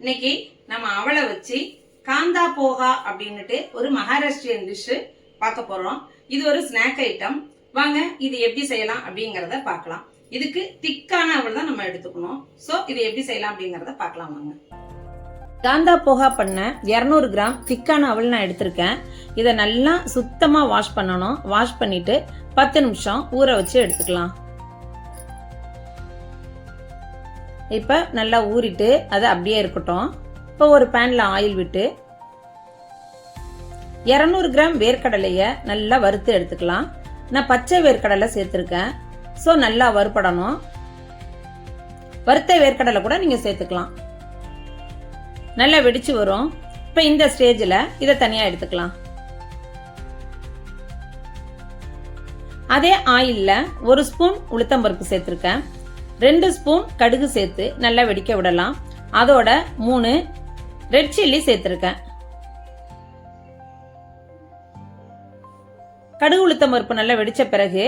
இன்னைக்கு நம்ம அவளை வச்சு காந்தா போகா அப்படின்னுட்டு ஒரு மகாராஷ்டிரியன் டிஷ் பார்க்க போறோம். இது ஒரு ஸ்நாக் ஐட்டம். வாங்க இது எப்படி செய்யலாம் அப்படிங்கறத பார்க்கலாம். இதுக்கு திக்கான அவள் தான் நம்ம எடுத்துக்கணும். சோ இது எப்படி செய்யலாம் அப்படிங்கறத பார்க்கலாம் வாங்க. காந்தா போகா பண்ண 200 கிராம் திக்கான அவள் நான் எடுத்திருக்கேன். இதை நல்லா சுத்தமா வாஷ் பண்ணணும். வாஷ் பண்ணிட்டு 10 நிமிஷம் ஊற வச்சு எடுத்துக்கலாம். இப்போ நல்லா ஊறிட்டு அது அப்படியே இருக்கட்டும். இப்போ ஒரு பேன்ல ஆயில் விட்டு 200 கிராம் வேர்க்கடலையை நல்லா வறுத்து எடுத்துக்கலாம். நான் பச்சை வேர்க்கடலை சேர்த்துருக்கேன். ஸோ நல்லா வறுப்படணும். வறுத்த வேர்க்கடலை கூட நீங்க சேர்த்துக்கலாம். நல்லா வெடிச்சு வரும். இப்போ இந்த ஸ்டேஜில் இதை தனியாக எடுத்துக்கலாம். அதே ஆயில்ல 1 ஸ்பூன் உளுத்தம்பருப்பு சேர்த்துருக்கேன். 2 ஸ்பூன் கடுகு சேர்த்து நல்லா வெடிக்க விடலாம். அதோட 3 ரெட் சில்லி சேர்த்திருக்கேன். கடுகு உளுத்தம் பருப்பு நல்லா வெடிச்ச பிறகு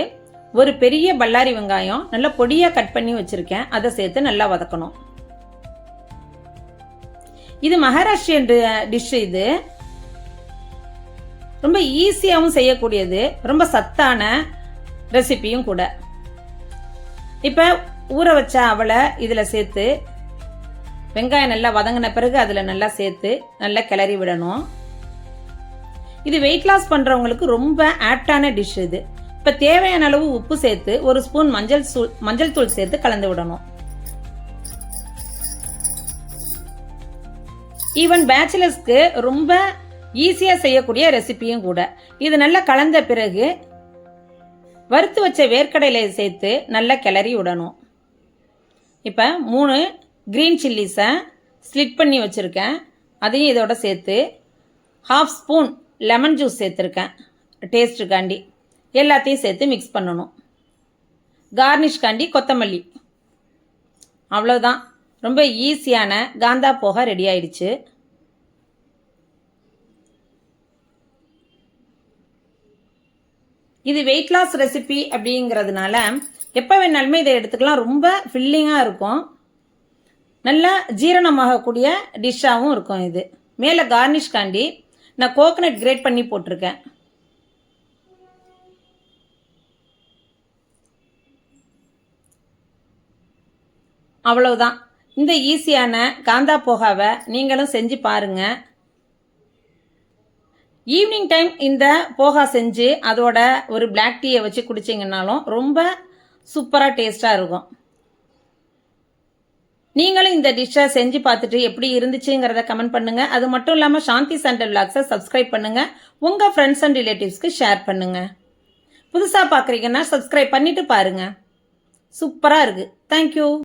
ஒரு பெரிய பல்லாரி வெங்காயம் நல்லா பொடியா கட் பண்ணி வச்சிருக்கேன். அதை சேர்த்து நல்லா வதக்கணும். இது மகாராஷ்டிரியன் டிஷ். இது ரொம்ப ஈஸியாகவும் செய்யக்கூடியது, ரொம்ப சத்தான ரெசிபியும் கூட. இப்ப ஊற வச்ச அவளை இதுல சேர்த்து வெங்காயம் நல்லா வதங்கின பிறகு அதுல நல்லா சேர்த்து நல்லா கிளறி விடணும். இது வெயிட் லாஸ் பண்றவங்களுக்கு ரொம்ப ஆப்டான டிஷ் இது. இப்ப தேவையான அளவு உப்பு சேர்த்து 1 ஸ்பூன் மஞ்சள் தூள் சேர்த்து கலந்து விடணும். ஈவன் பேச்சுலர்ஸ்க்கு ரொம்ப ஈஸியா செய்யக்கூடிய ரெசிபியும் கூட. இது நல்லா கலந்த பிறகு வறுத்து வச்ச வேர்க்கடலையை சேர்த்து நல்லா கிளறி விடணும். இப்போ 3 கிரீன் சில்லிஸை ஸ்லிட் பண்ணி வச்சுருக்கேன். அதையும் இதோட சேர்த்து 1/2 ஸ்பூன் லெமன் ஜூஸ் சேர்த்துருக்கேன் டேஸ்ட்டுக்காண்டி. எல்லாத்தையும் சேர்த்து மிக்ஸ் பண்ணணும். கார்னிஷ்காண்டி கொத்தமல்லி. அவ்வளோதான். ரொம்ப ஈஸியான காந்தா போகா ரெடி ஆயிடுச்சு. இது வெயிட் லாஸ் ரெசிபி அப்படிங்கிறதுனால எப்போ வேணாலுமே இதை எடுத்துக்கலாம். ரொம்ப ஃபில்லிங்காக இருக்கும். நல்லா ஜீரணமாகக்கூடிய டிஷ்ஷாகவும் இருக்கும். இது மேலே கார்னிஷ்காண்டி நான் கோகனட் கிரேட் பண்ணி போட்டிருக்கேன். அவ்வளவுதான். இந்த ஈஸியான காந்தா போகாவை நீங்களும் செஞ்சு பாருங்க. ஈவினிங் டைம் இந்த போகா செஞ்சு அதோட ஒரு பிளாக் டீயை வச்சு குடிச்சிங்கன்னாலும் ரொம்ப சூப்பராக டேஸ்டாக இருக்கும். நீங்களும் இந்த டிஷ்ஷை செஞ்சு பார்த்துட்டு எப்படி இருந்துச்சுங்கிறத கமெண்ட் பண்ணுங்க. அது மட்டும் இல்லாமல் சாந்தி சண்டல் விளாக்ஸை சப்ஸ்கிரைப் பண்ணுங்க. உங்கள் ஃப்ரெண்ட்ஸ் அண்ட் ரிலேட்டிவ்ஸ்க்கு ஷேர் பண்ணுங்க. புதுசாக பார்க்குறீங்கன்னா சப்ஸ்கிரைப் பண்ணிட்டு பாருங்க. சூப்பராக இருக்குது. தேங்க்யூ.